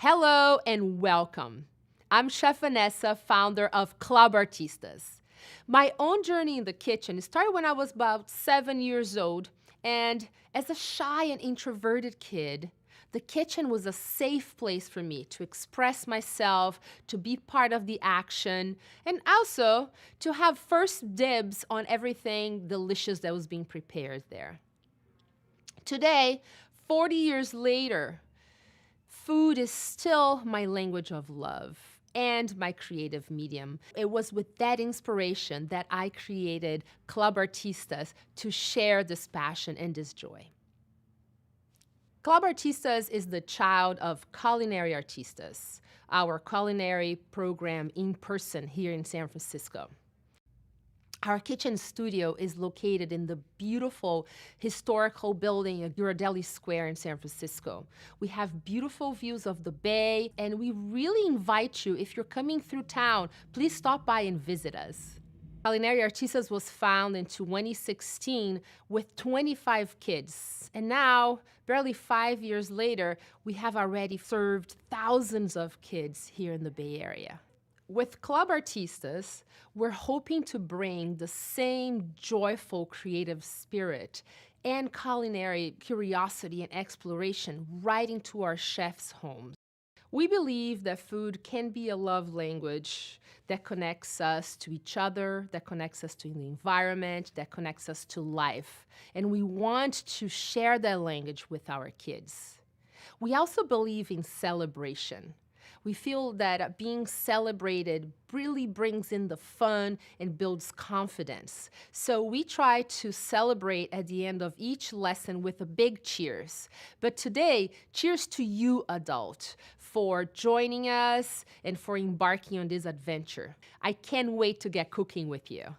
Hello and welcome. I'm Chef Vanessa, founder of Club Artistas. My own journey in the kitchen started when I was about 7 years old, and as a shy and introverted kid, the kitchen was a safe place for me to express myself, to be part of the action, and also to have first dibs on everything delicious that was being prepared there. Today, 40 years later, food is still my language of love and my creative medium. It was with that inspiration that I created Club Artistas to share this passion and this joy. Club Artistas is the child of Culinary Artistas, our culinary program in person here in San Francisco. Our kitchen studio is located in the beautiful historical building at Ghirardelli Square in San Francisco. We have beautiful views of the bay, and we really invite you, if you're coming through town, please stop by and visit us. Culinary Artistas was founded in 2016 with 25 kids, and now, barely 5 years later, we have already served thousands of kids here in the Bay Area. With Club Artistas, we're hoping to bring the same joyful creative spirit and culinary curiosity and exploration right into our chefs' homes. We believe that food can be a love language that connects us to each other, that connects us to the environment, that connects us to life. And we want to share that language with our kids. We also believe in celebration. We feel that being celebrated really brings in the fun and builds confidence. So we try to celebrate at the end of each lesson with a big cheers. But today, cheers to you, adult, for joining us and for embarking on this adventure. I can't wait to get cooking with you.